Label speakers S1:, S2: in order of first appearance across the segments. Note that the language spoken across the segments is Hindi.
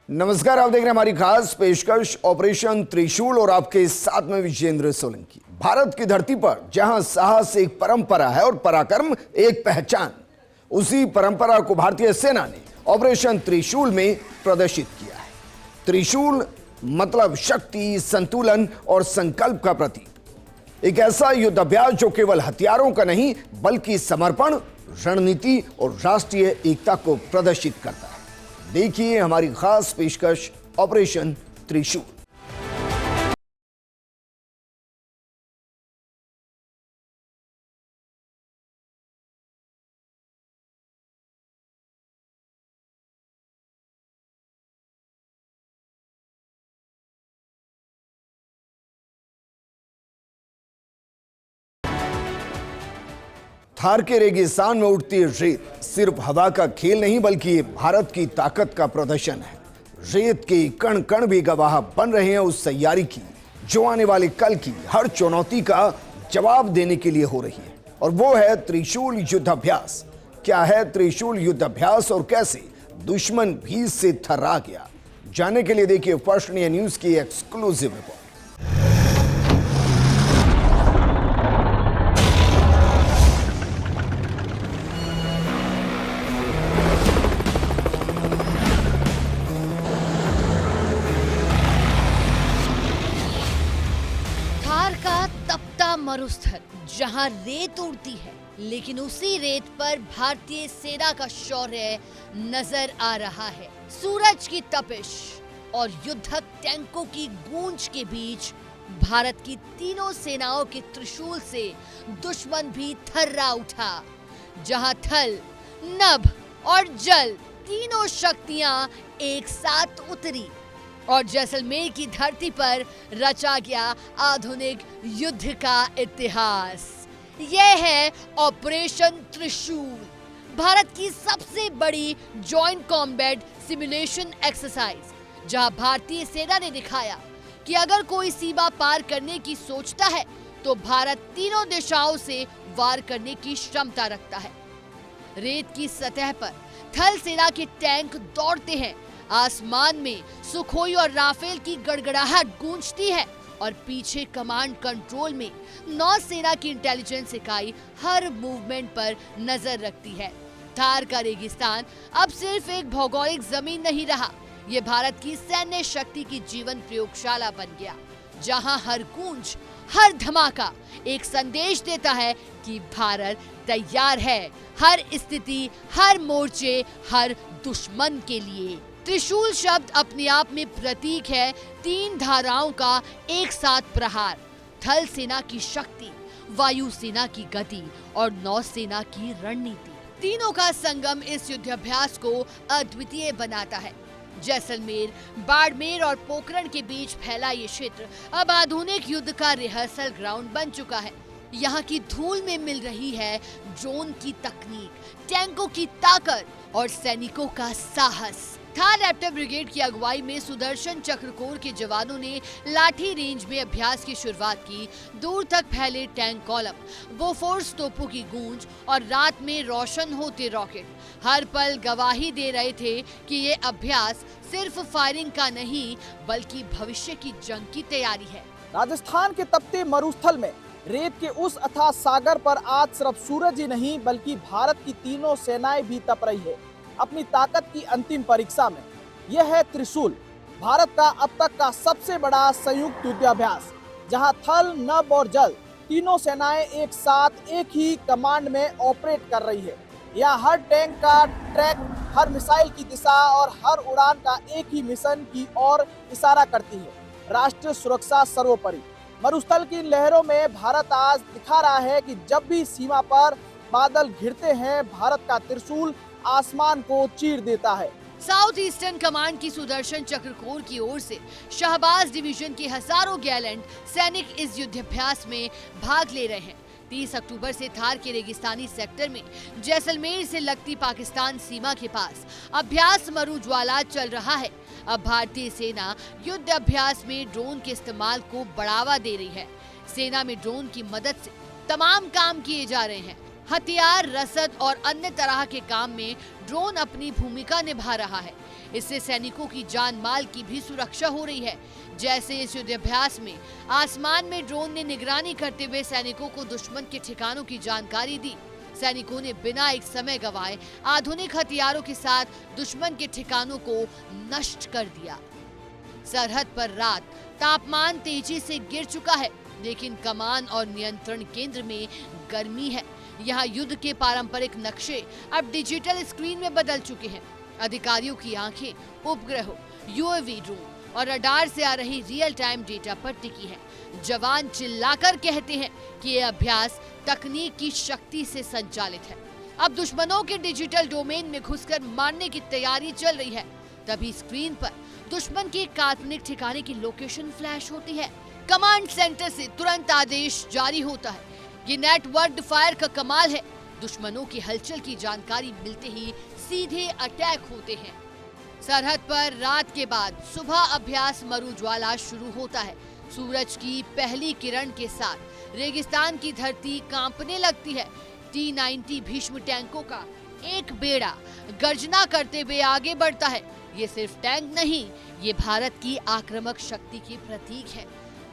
S1: नमस्कार, आप देख रहे हैं हमारी खास पेशकश ऑपरेशन त्रिशूल और आपके साथ में विजेंद्र सोलंकी। भारत की धरती पर जहां साहस एक परंपरा है और पराक्रम एक पहचान, उसी परंपरा को भारतीय सेना ने ऑपरेशन त्रिशूल में प्रदर्शित किया है। त्रिशूल मतलब शक्ति, संतुलन और संकल्प का प्रतीक। एक ऐसा युद्ध अभ्यास जो केवल हथियारों का नहीं बल्कि समर्पण, रणनीति और राष्ट्रीय एकता को प्रदर्शित करता है। देखिए हमारी खास पेशकश ऑपरेशन त्रिशूल। थार के रेगिस्तान में उठती रेत सिर्फ हवा का खेल नहीं बल्कि भारत की ताकत का प्रदर्शन है। रेत के कण कण भी गवाह बन रहे हैं उस तैयारी की जो आने वाले कल की हर चुनौती का जवाब देने के लिए हो रही है, और वो है त्रिशूल युद्धाभ्यास। क्या है त्रिशूल युद्धाभ्यास और कैसे दुश्मन भी इससे थर्रा गया, जानने के लिए देखिए फर्स्ट इंडिया न्यूज की एक्सक्लूसिव रिपोर्ट।
S2: मरुस्थल जहां रेत उड़ती है, लेकिन उसी रेत पर भारतीय सेना का शौर्य नजर आ रहा है। सूरज की तपिश और युद्धक टैंकों की गूंज के बीच भारत की तीनों सेनाओं के त्रिशूल से दुश्मन भी थर्रा उठा। जहां थल, नभ और जल तीनों शक्तियां एक साथ उतरी और जैसलमेर की धरती पर रचा गया आधुनिक युद्ध का इतिहास। यह है ऑपरेशन त्रिशूल, भारत की सबसे बड़ी जॉइंट कॉम्बैट सिमुलेशन एक्सरसाइज, जहां भारतीय सेना ने दिखाया कि अगर कोई सीमा पार करने की सोचता है तो भारत तीनों दिशाओं से वार करने की क्षमता रखता है। रेत की सतह पर थल सेना के टैंक दौड़ते हैं, आसमान में सुखोई और राफेल की गड़गड़ाहट गूंजती है और पीछे कमांड कंट्रोल में नौसेना की इंटेलिजेंस इकाई हर मूवमेंट पर नजर रखती है। थार का रेगिस्तान अब सिर्फ एक भौगोलिक जमीन नहीं रहा, ये भारत की सैन्य शक्ति की जीवन प्रयोगशाला बन गया, जहां हर गूंज, हर धमाका एक संदेश देता है कि भारत तैयार है हर स्थिति, हर मोर्चे, हर दुश्मन के लिए। त्रिशूल शब्द अपने आप में प्रतीक है तीन धाराओं का एक साथ प्रहार। थल सेना की शक्ति, वायु सेना की गति और नौसेना की रणनीति, तीनों का संगम इस युद्धाभ्यास को अद्वितीय बनाता है। जैसलमेर, बाड़मेर और पोखरण के बीच फैला ये क्षेत्र अब आधुनिक युद्ध का रिहर्सल ग्राउंड बन चुका है। यहाँ की धूल में मिल रही है ड्रोन की तकनीक, टैंकों की ताकत और सैनिकों का साहस। थार रैप्टर ब्रिगेड की अगुवाई में सुदर्शन चक्र कोर के जवानों ने लाठी रेंज में अभ्यास की शुरुआत की। दूर तक फैले टैंक कॉलम, बोफोर्स तोपों की गूंज और रात में रोशन होते रॉकेट हर पल गवाही दे रहे थे कि ये अभ्यास सिर्फ फायरिंग का नहीं बल्कि भविष्य की जंग की तैयारी है।
S3: राजस्थान के तपते मरुस्थल में रेत के उस अथाह सागर पर आज सिर्फ सूरज ही नहीं बल्कि भारत की तीनों सेनाएं भी तप रही है अपनी ताकत की अंतिम परीक्षा में। यह है त्रिशूल, भारत का अब तक का सबसे बड़ा संयुक्त युद्धाभ्यास, जहां थल, नभ और जल तीनों सेनाएं एक साथ एक ही कमांड में ऑपरेट कर रही है। यहाँ हर टैंक का ट्रैक, हर मिसाइल की दिशा और हर उड़ान का एक ही मिशन की ओर इशारा करती है, राष्ट्रीय सुरक्षा सर्वोपरि। मरुस्थल की लहरों में भारत आज दिखा रहा है कि जब भी सीमा पर बादल घिरते हैं, भारत का त्रिशूल आसमान को चीर देता है।
S2: साउथ ईस्टर्न कमांड की सुदर्शन चक्र कोर की ओर से शाहबाज डिवीजन के हजारों गैलेंट सैनिक इस युद्धाभ्यास में भाग ले रहे हैं। 30 अक्टूबर से थार के रेगिस्तानी सेक्टर में जैसलमेर से लगती पाकिस्तान सीमा के पास अभ्यास मरुज्वाला चल रहा है। अब भारतीय सेना युद्ध अभ्यास में ड्रोन के इस्तेमाल को बढ़ावा दे रही है। सेना में ड्रोन की मदद से तमाम काम किए जा रहे हैं। हथियार, रसद और अन्य तरह के काम में ड्रोन अपनी भूमिका निभा रहा है। इससे सैनिकों की जान माल की भी सुरक्षा हो रही है। जैसे इस युद्धाभ्यास में आसमान में ड्रोन ने निगरानी करते हुए सैनिकों को दुश्मन के ठिकानों की जानकारी दी। सैनिकों ने बिना एक समय गंवाए आधुनिक हथियारों के साथ दुश्मन के ठिकानों को नष्ट कर दिया। सरहद पर रात तापमान तेजी से गिर चुका है, लेकिन कमान और नियंत्रण केंद्र में गर्मी है। यहाँ युद्ध के पारंपरिक नक्शे अब डिजिटल स्क्रीन में बदल चुके हैं। अधिकारियों की आंखें उपग्रहों, यूएवी ड्रोन और रडार से आ रही रियल टाइम डेटा पर टिकी है। जवान चिल्लाकर कहते हैं कि यह अभ्यास तकनीक की शक्ति से संचालित है। अब दुश्मनों के डिजिटल डोमेन में घुसकर मारने की तैयारी चल रही है। तभी स्क्रीन पर दुश्मन के काल्पनिक ठिकाने की लोकेशन फ्लैश होती है। कमांड सेंटर से तुरंत आदेश जारी होता है। ये नेटवर्क फायर का कमाल है। दुश्मनों की हलचल की जानकारी मिलते ही सीधे अटैक होते हैं। सरहद पर रात के बाद सुबह अभ्यास मरुज्वाला शुरू होता है। सूरज की पहली किरण के साथ रेगिस्तान की धरती कांपने लगती है। T-90 भीष्म टैंकों का एक बेड़ा गर्जना करते हुए आगे बढ़ता है। ये सिर्फ टैंक नहीं, ये भारत की आक्रामक शक्ति की प्रतीक है।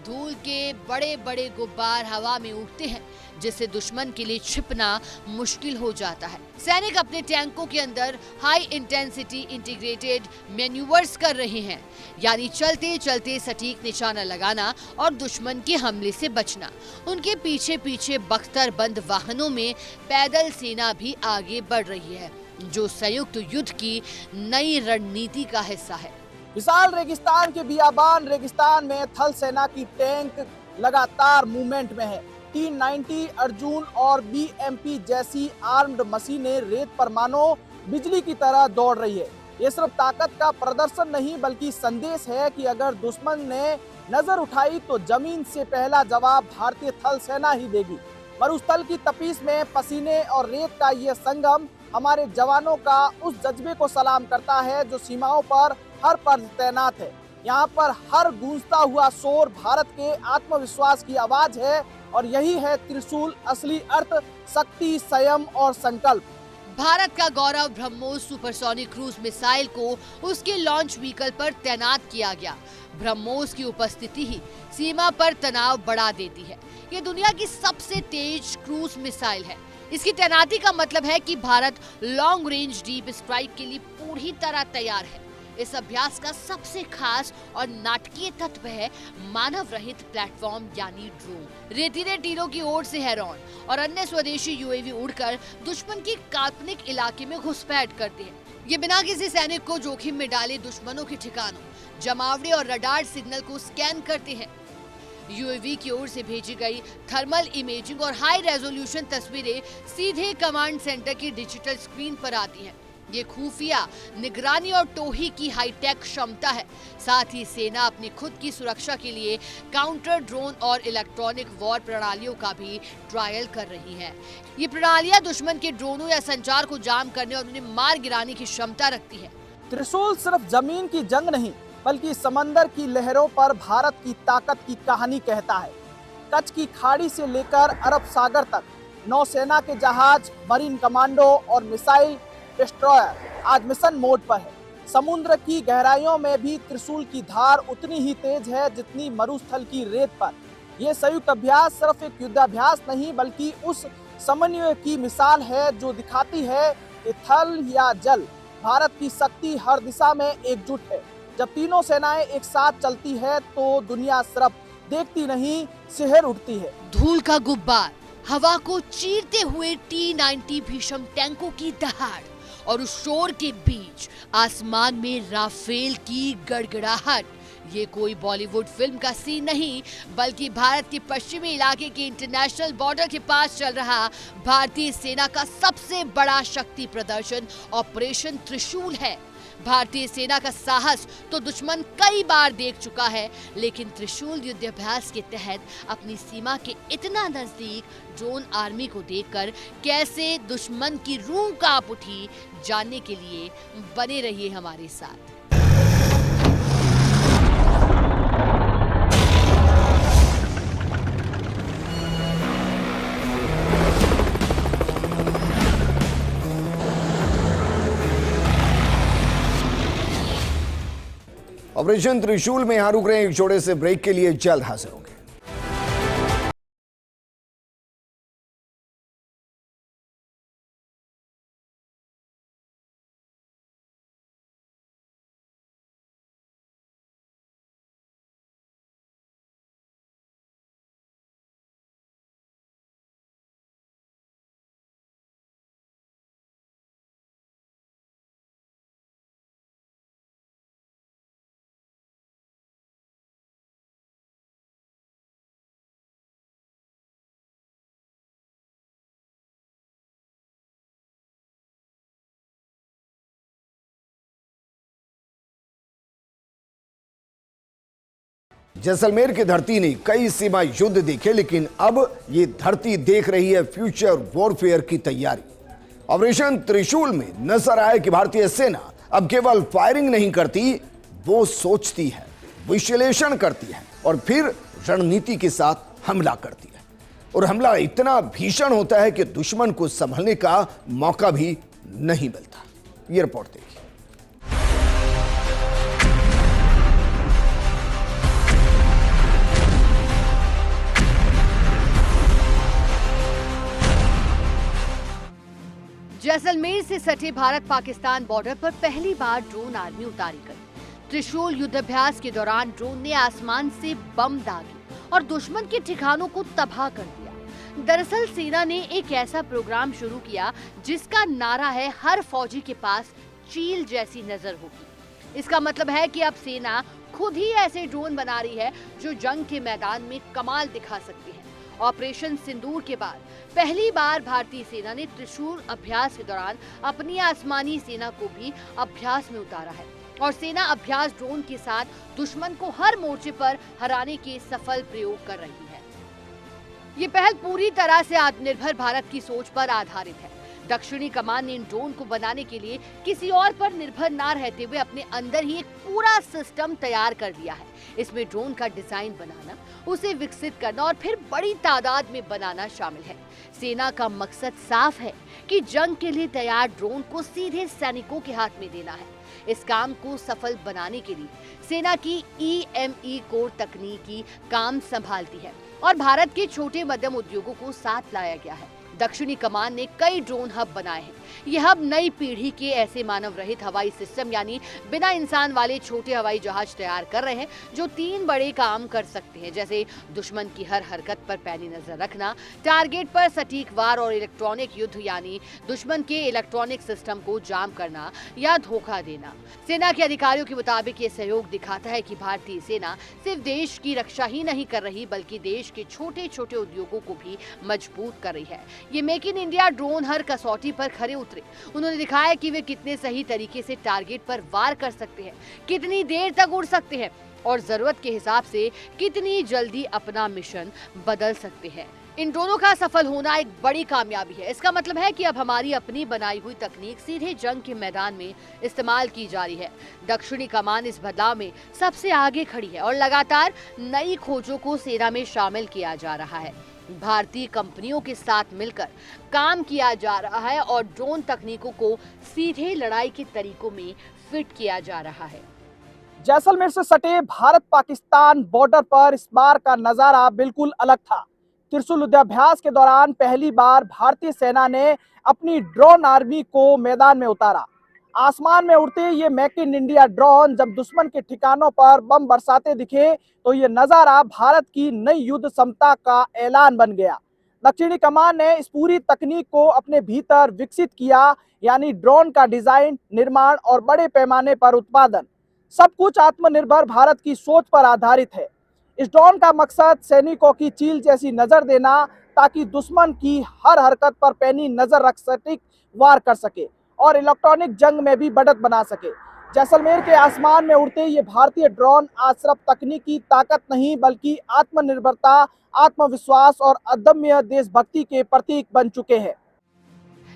S2: धूल के बड़े बड़े गुब्बार हवा में उड़ते हैं, जिससे दुश्मन के लिए छिपना मुश्किल हो जाता है। सैनिक अपने टैंकों के अंदर हाई इंटेंसिटी इंटीग्रेटेड मैन्यूवर्स कर रहे हैं, यानी चलते चलते सटीक निशाना लगाना और दुश्मन के हमले से बचना। उनके पीछे पीछे बख्तरबंद वाहनों में पैदल सेना भी आगे बढ़ रही है, जो संयुक्त युद्ध की नई रणनीति का हिस्सा है।
S3: विशाल रेगिस्तान के बियाबान रेगिस्तान में थल सेना की टैंक लगातार मूवमेंट में है। T-90 अर्जुन और BMP जैसी आर्म्ड मशीनें रेत पर मानो बिजली की तरह दौड़ रही है। ये सिर्फ ताकत का प्रदर्शन नहीं, बल्कि संदेश है कि अगर दुश्मन ने नजर उठाई तो जमीन से पहला जवाब भारतीय थल सेना ही देगी। मरुस्थल की तपीस में पसीने और रेत का ये संगम हमारे जवानों का उस जज्बे को सलाम करता है जो सीमाओं पर हर पर तैनात है। यहाँ पर हर गूंजता हुआ शोर भारत के आत्मविश्वास की आवाज है, और यही है त्रिशूल असली अर्थ, शक्ति, संयम और संकल्प।
S2: भारत का गौरव ब्रह्मोस सुपरसोनिक क्रूज मिसाइल को उसके लॉन्च व्हीकल पर तैनात किया गया। ब्रह्मोस की उपस्थिति ही सीमा पर तनाव बढ़ा देती है। ये दुनिया की सबसे तेज क्रूज मिसाइल है। इसकी तैनाती का मतलब है कि Bharat long range deep strike के लिए पूरी तरह तैयार है। इस अभ्यास का सबसे खास और नाटकीय तत्व है मानव रहित प्लेटफॉर्म यानी ड्रोन। रेतीले टीलों की ओर से हेरॉन और अन्य स्वदेशी यूएवी उड़कर दुश्मन के काल्पनिक इलाके में घुसपैठ करते हैं। ये बिना किसी सैनिक को जोखिम में डाले दुश्मनों के ठिकानों, जमावड़े और रडार सिग्नल को स्कैन करते हैं। यूएवी की ओर से भेजी गई थर्मल इमेजिंग और हाई रेजोल्यूशन तस्वीरें सीधे कमांड सेंटर की डिजिटल स्क्रीन पर आती हैं। ये खुफिया निगरानी और टोही की हाईटेक क्षमता है। साथ ही सेना अपनी खुद की सुरक्षा के लिए काउंटर ड्रोन और इलेक्ट्रॉनिक वॉर प्रणालियों का भी ट्रायल कर रही है। ये प्रणालियां दुश्मन के ड्रोनों या संचार को जाम करने और उन्हें मार गिराने की क्षमता रखती है।
S3: त्रिशूल सिर्फ जमीन की जंग नहीं, बल्कि समंदर की लहरों पर भारत की ताकत की कहानी कहता है। कच्छ की खाड़ी से लेकर अरब सागर तक नौसेना के जहाज, मरीन कमांडो और मिसाइल डिस्ट्रॉयर आज मिशन मोड पर है। समुद्र की गहराइयों में भी त्रिशूल की धार उतनी ही तेज है जितनी मरुस्थल की रेत पर। यह संयुक्त अभ्यास सिर्फ एक युद्धाभ्यास नहीं, बल्कि उस समन्वय की मिसाल है जो दिखाती है कि थल या जल, भारत की शक्ति हर दिशा में एकजुट है। जब तीनों सेनाएं एक साथ चलती है तो दुनिया सिर्फ देखती नहीं, सिहर उठती है।
S2: धूल का गुब्बार, हवा को चीरते हुए T-90 भीषम टैंकों की दहाड़ और उस शोर के बीच आसमान में राफेल की गड़गड़ाहट। ये कोई बॉलीवुड फिल्म का सीन नहीं, बल्कि भारत के पश्चिमी इलाके के इंटरनेशनल बॉर्डर के पास चल रहा भारतीय सेना का सबसे बड़ा शक्ति प्रदर्शन ऑपरेशन त्रिशूल है। भारतीय सेना का साहस तो दुश्मन कई बार देख चुका है, लेकिन त्रिशूल युद्धाभ्यास के तहत अपनी सीमा के इतना नजदीक ड्रोन आर्मी को देखकर कैसे दुश्मन की रूह कांप उठी, जानने के लिए बने रहिए हमारे साथ।
S1: ऑपरेशन त्रिशूल में यहां रुक रहे हैं एक छोटे से ब्रेक के लिए, जल्द हाजिर होंगे। जैसलमेर की धरती ने कई सीमा युद्ध देखे, लेकिन अब ये धरती देख रही है फ्यूचर वॉरफेयर की तैयारी। ऑपरेशन त्रिशूल में नजर आया कि भारतीय सेना अब केवल फायरिंग नहीं करती, वो सोचती है, विश्लेषण करती है और फिर रणनीति के साथ हमला करती है। और हमला इतना भीषण होता है कि दुश्मन को संभलने का मौका भी नहीं मिलता। ये रिपोर्ट देखिए।
S2: जैसलमेर से सटे भारत पाकिस्तान बॉर्डर पर पहली बार ड्रोन आर्मी उतारी गई। त्रिशूल युद्धाभ्यास के दौरान ड्रोन ने आसमान से बम दागे और दुश्मन के ठिकानों को तबाह कर दिया। दरअसल सेना ने एक ऐसा प्रोग्राम शुरू किया जिसका नारा है, हर फौजी के पास चील जैसी नजर होगी। इसका मतलब है कि अब सेना खुद ही ऐसे ड्रोन बना रही है जो जंग के मैदान में कमाल दिखा सकती है। ऑपरेशन सिंदूर के बाद पहली बार भारतीय सेना ने त्रिशूल अभ्यास के दौरान अपनी आसमानी सेना को भी अभ्यास में उतारा है और सेना अभ्यास ड्रोन के साथ दुश्मन को हर मोर्चे पर हराने के सफल प्रयोग कर रही है। ये पहल पूरी तरह से आत्मनिर्भर भारत की सोच पर आधारित है। दक्षिणी कमान ने इन ड्रोन को बनाने के लिए किसी और पर निर्भर ना रहते हुए अपने अंदर ही एक पूरा सिस्टम तैयार कर दिया है। इसमें ड्रोन का डिजाइन बनाना, उसे विकसित करना और फिर बड़ी तादाद में बनाना शामिल है। सेना का मकसद साफ है कि जंग के लिए तैयार ड्रोन को सीधे सैनिकों के हाथ में देना है। इस काम को सफल बनाने के लिए सेना की EME कोर तकनीकी काम संभालती है और भारत के छोटे मध्यम उद्योगों को साथ लाया गया है। दक्षिणी कमान ने कई ड्रोन हब बनाए हैं। ये हब नई पीढ़ी के ऐसे मानव रहित हवाई सिस्टम यानी बिना इंसान वाले छोटे हवाई जहाज तैयार कर रहे हैं जो 3 बड़े काम कर सकते हैं, जैसे दुश्मन की हर हरकत पर पैनी नजर रखना, टारगेट पर सटीक वार और इलेक्ट्रॉनिक युद्ध यानी दुश्मन के इलेक्ट्रॉनिक सिस्टम को जाम करना या धोखा देना। सेना के अधिकारियों के मुताबिक ये सहयोग दिखाता है कि भारतीय सेना सिर्फ देश की रक्षा ही नहीं कर रही बल्कि देश के छोटे छोटे उद्योगों को भी मजबूत कर रही है। ये मेक इन इंडिया ड्रोन हर कसौटी पर खरे उतरे। उन्होंने दिखाया कि वे कितने सही तरीके से टारगेट पर वार कर सकते हैं, कितनी देर तक उड़ सकते हैं और जरूरत के हिसाब से कितनी जल्दी अपना मिशन बदल सकते हैं। इन ड्रोनों का सफल होना एक बड़ी कामयाबी है। इसका मतलब है कि अब हमारी अपनी बनाई हुई तकनीक सीधे जंग के मैदान में इस्तेमाल की जा रही है। दक्षिणी कमान इस बदलाव में सबसे आगे खड़ी है और लगातार नई खोजों को सेना में शामिल किया जा रहा है। भारतीय कंपनियों के साथ मिलकर काम किया जा रहा है और ड्रोन तकनीकों को सीधे लड़ाई के तरीकों में फिट किया जा रहा है।
S3: जैसलमेर से सटे भारत पाकिस्तान बॉर्डर पर इस बार का नजारा बिल्कुल अलग था। त्रिशूल युद्धाभ्यास के दौरान पहली बार भारतीय सेना ने अपनी ड्रोन आर्मी को मैदान में उतारा। आसमान में उड़ते ये मेक इन इंडिया ड्रोन जब दुश्मन के ठिकानों पर बम बरसाते दिखे तो ये नजारा भारत की नई युद्ध क्षमता का ऐलान बन गया। दक्षिणी कमान ने इस पूरी तकनीक को अपने भीतर विकसित किया, यानी ड्रोन का डिजाइन, निर्माण और बड़े पैमाने पर उत्पादन, सब कुछ आत्मनिर्भर भारत की सोच पर आधारित है। इस ड्रोन का मकसद सैनिकों की चील जैसी नजर देना, ताकि दुश्मन की हर हरकत पर पैनी नजर रख सटीक वार कर सके और इलेक्ट्रॉनिक जंग में भी बढ़त बना सके। जैसलमेर के आसमान में उड़ते ये भारतीय ड्रोन आज सिर्फ तकनीकी ताकत नहीं बल्कि आत्मनिर्भरता, आत्मविश्वास और अदम्य देशभक्ति के प्रतीक बन चुके हैं।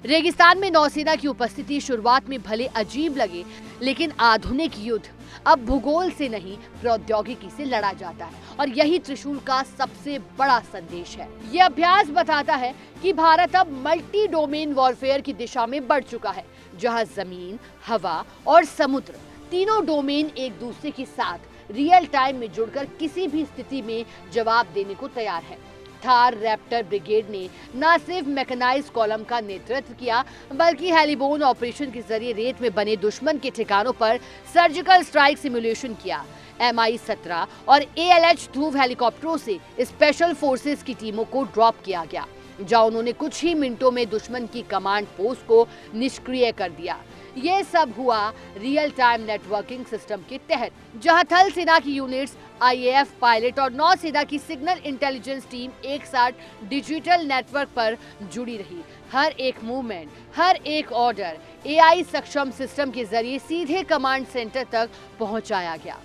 S2: रेगिस्तान में नौसेना की उपस्थिति शुरुआत में भले अजीब लगे, लेकिन आधुनिक युद्ध अब भूगोल से नहीं प्रौद्योगिकी से लड़ा जाता है और यही त्रिशूल का सबसे बड़ा संदेश है। ये अभ्यास बताता है कि भारत अब मल्टी डोमेन वॉरफेयर की दिशा में बढ़ चुका है, जहां जमीन, हवा और समुद्र तीनों डोमेन एक दूसरे के साथ रियल टाइम में जुड़कर किसी भी स्थिति में जवाब देने को तैयार है। थार रैप्टर ब्रिगेड ने न सिर्फ मैकेनाइज्ड कॉलम का नेतृत्व किया, बल्कि हेलीबोर्न ऑपरेशन के जरिए रेत में बने दुश्मन के ठिकानों पर सर्जिकल स्ट्राइक सिमुलेशन किया। MI-17 और ALH ध्रुव हेलीकॉप्टरों से स्पेशल फोर्सेस की टीमों को ड्रॉप किया गया, जहां उन्होंने कुछ ही मिनटों में दुश्मन की कमांड पोस्ट को निष्क्रिय कर दिया। ये सब हुआ रियल टाइम नेटवर्किंग सिस्टम के तहत, जहां थल सेना की यूनिट्स, IAF पायलट और नौसेना की सिग्नल इंटेलिजेंस टीम एक साथ डिजिटल नेटवर्क पर जुड़ी रही। हर एक मूवमेंट, हर एक ऑर्डर AI सक्षम सिस्टम के जरिए सीधे कमांड सेंटर तक पहुंचाया गया।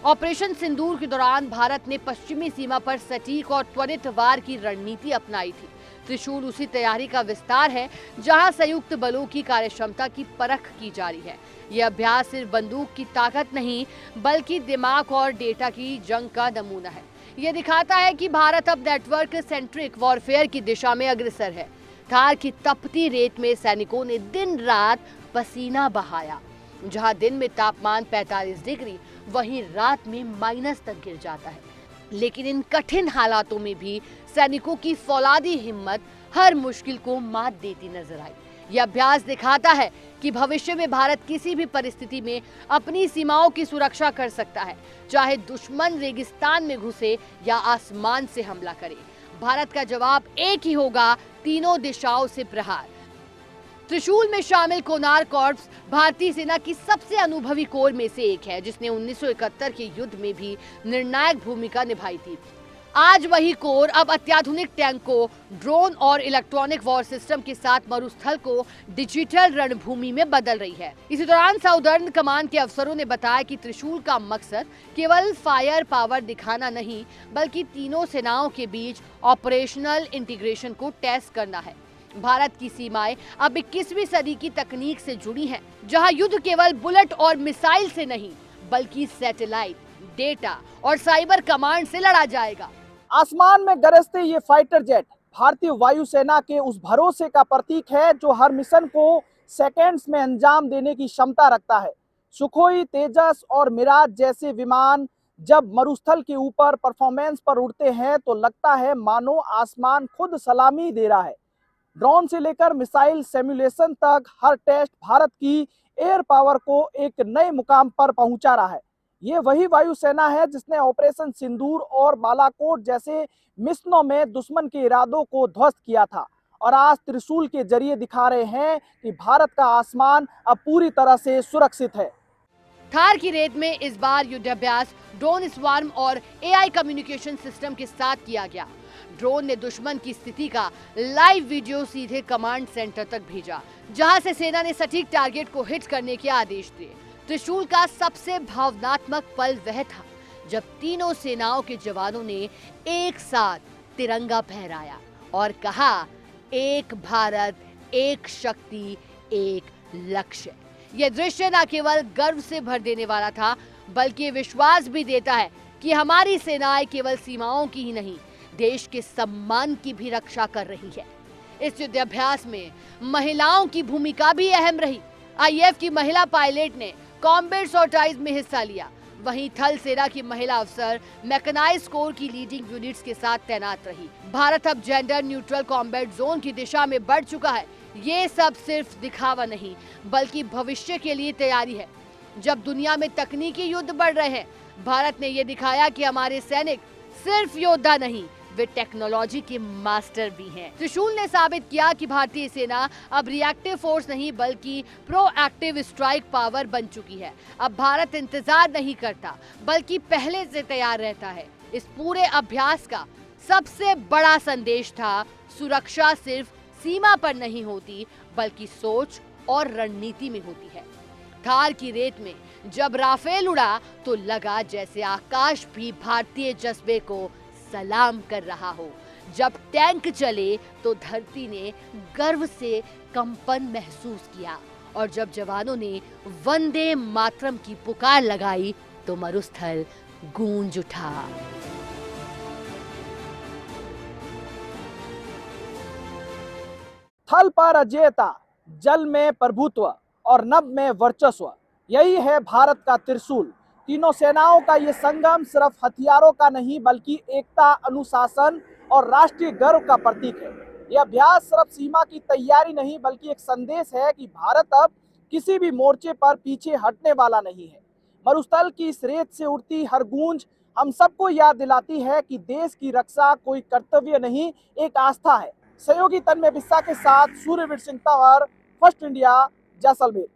S2: ऑपरेशन सिंदूर के दौरान भारत ने पश्चिमी सीमा पर सटीक और त्वरित वार की रणनीति अपनाई थी। त्रिशूल उसी तैयारी का विस्तार है जहां संयुक्त बलों की कार्यक्षमता की परख की जा रही है। यह अभ्यास सिर्फ बंदूक की ताकत नहीं, बल्कि दिमाग और डेटा की जंग का नमूना है। यह दिखाता है कि भारत अब नेटवर्क सेंट्रिक वॉरफेयर की दिशा में अग्रसर है। थार की तपती रेत में सैनिकों ने दिन रात पसीना बहाया। जहां दिन में तापमान 45 डिग्री, वहीं रात में माइनस तक गिर जाता है। लेकिन इन कठिन हालातों में भी सैनिकों की फौलादी हिम्मत हर मुश्किल को मात देती नजर आई। यह अभ्यास दिखाता है कि भविष्य में भारत किसी भी परिस्थिति में अपनी सीमाओं की सुरक्षा कर सकता है, चाहे दुश्मन रेगिस्तान में घुसे या आसमान से हमला करे। भारत का जवाब एक ही होगा, तीनों दिशाओं से प्रहार। त्रिशूल में शामिल कोनार कॉर्प्स भारतीय सेना की सबसे अनुभवी कोर में से एक है, जिसने 1971 के युद्ध में भी निर्णायक भूमिका निभाई थी। आज वही कोर अब अत्याधुनिक टैंकों, ड्रोन और इलेक्ट्रॉनिक वॉर सिस्टम के साथ मरुस्थल को डिजिटल रणभूमि में बदल रही है। इसी दौरान साउदर्न कमान के अफसरों ने बताया कि त्रिशूल का मकसद केवल फायर पावर दिखाना नहीं, बल्कि तीनों सेनाओं के बीच ऑपरेशनल इंटीग्रेशन को टेस्ट करना है। भारत की सीमाएं अब 21वीं सदी की तकनीक से जुड़ी हैं, जहां युद्ध केवल बुलेट और मिसाइल से नहीं, बल्कि सैटेलाइट, डेटा और साइबर कमांड से लड़ा जाएगा।
S3: आसमान में गरजते ये फाइटर जेट भारतीय वायुसेना के उस भरोसे का प्रतीक है जो हर मिशन को सेकंड्स में अंजाम देने की क्षमता रखता है। सुखोई, तेजस और मिराज जैसे विमान जब मरुस्थल के ऊपर परफॉर्मेंस पर उड़ते हैं तो लगता है मानो आसमान खुद सलामी दे रहा है। ड्रोन से लेकर मिसाइल सिमुलेशन तक हर टेस्ट भारत की एयर पावर को एक नए मुकाम पर पहुंचा रहा है। ये वही वायुसेना है जिसने ऑपरेशन सिंदूर और बालाकोट जैसे मिशनों में दुश्मन के इरादों को ध्वस्त किया था, और आज त्रिशूल के जरिए दिखा रहे हैं कि भारत का आसमान अब पूरी तरह से सुरक्षित है।
S2: थार की रेत में इस बार युद्धाभ्यास ड्रोन स्वार्म और AI कम्युनिकेशन सिस्टम के साथ किया गया। ड्रोन ने दुश्मन की स्थिति का लाइव वीडियो सीधे कमांड सेंटर तक भेजा, जहां से सेना ने सटीक टारगेट को हिट करने के आदेश दिए। त्रिशूल का सबसे भावनात्मक पल वह था जब तीनों सेनाओं के जवानों ने एक साथ तिरंगा फहराया और कहा, एक भारत, एक शक्ति, एक लक्ष्य। यह दृश्य न केवल गर्व से भर देने वाला था, बल्कि विश्वास भी देता है कि हमारी सेनाएं केवल सीमाओं की ही नहीं, देश के सम्मान की भी रक्षा कर रही है। इस युद्धाभ्यास में महिलाओं की भूमिका भी अहम रही। IAF की महिला पायलट ने कॉम्बैट सॉर्टाइज में हिस्सा लिया। वहीं थल सेना की महिला अफसर मैकेनाइज्ड कोर की लीडिंग यूनिट्स के साथ तैनात रही। भारत अब जेंडर न्यूट्रल कॉम्बैट जोन की दिशा में बढ़ चुका है। ये सब सिर्फ दिखावा नहीं, बल्कि भविष्य के लिए तैयारी है। जब दुनिया में तकनीकी युद्ध बढ़ रहे हैं, भारत ने ये दिखाया कि हमारे सैनिक सिर्फ योद्धा नहीं, वे टेक्नोलॉजी के मास्टर भी हैं। त्रिशूल ने साबित किया कि भारतीय सेना अब रिएक्टिव फोर्स नहीं, बल्कि प्रोएक्टिव स्ट्राइक पावर बन चुकी है। अब भारत इंतजार नहीं करता, बल्कि पहले से तैयार रहता है। इस पूरे अभ्यास का सबसे बड़ा संदेश था, सुरक्षा सिर्फ सीमा पर नहीं होती, बल्कि सोच और रणनीति में होती है। थार की रेत में जब राफेल उड़ा तो लगा जैसे आकाश भी भारतीय जज्बे को सलाम कर रहा हो। जब टैंक चले तो धरती ने गर्व से कंपन महसूस किया, और जब जवानों ने वंदे मातरम की पुकार लगाई तो मरुस्थल गूंज उठा।
S3: थल पर अजेयता, जल में प्रभुत्व और नभ में वर्चस्व, यही है भारत का त्रिशूल। तीनों सेनाओं का ये संगम सिर्फ हथियारों का नहीं बल्कि एकता, अनुशासन और राष्ट्रीय गर्व का प्रतीक है। यह अभ्यास सिर्फ सीमा की तैयारी नहीं बल्कि एक संदेश है कि भारत अब किसी भी मोर्चे पर पीछे हटने वाला नहीं है। मरुस्थल की इस रेत से उड़ती हर गूंज हम सबको याद दिलाती है कि देश की रक्षा कोई कर्तव्य नहीं, एक आस्था है। सहयोगी तन्मय बिस्सा के साथ सूर्यवीर सिंह तंवर, फर्स्ट इंडिया, जैसलमेर।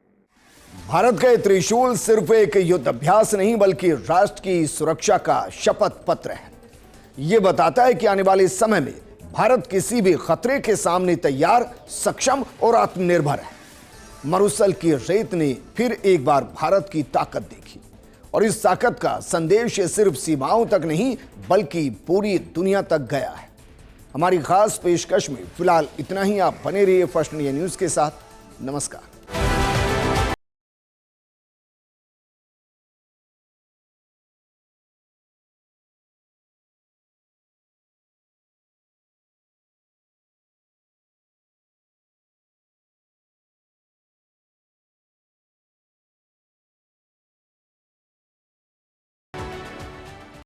S1: भारत का ये त्रिशूल सिर्फ एक युद्ध अभ्यास नहीं बल्कि राष्ट्र की सुरक्षा का शपथ पत्र है। ये बताता है कि आने वाले समय में भारत किसी भी खतरे के सामने तैयार, सक्षम और आत्मनिर्भर है। मरुस्थल की रेत ने फिर एक बार भारत की ताकत देखी और इस ताकत का संदेश सिर्फ सीमाओं तक नहीं बल्कि पूरी दुनिया तक गया है। हमारी खास पेशकश में फिलहाल इतना ही। आप बने रहिए फर्स्ट इंडिया न्यूज के साथ। नमस्कार।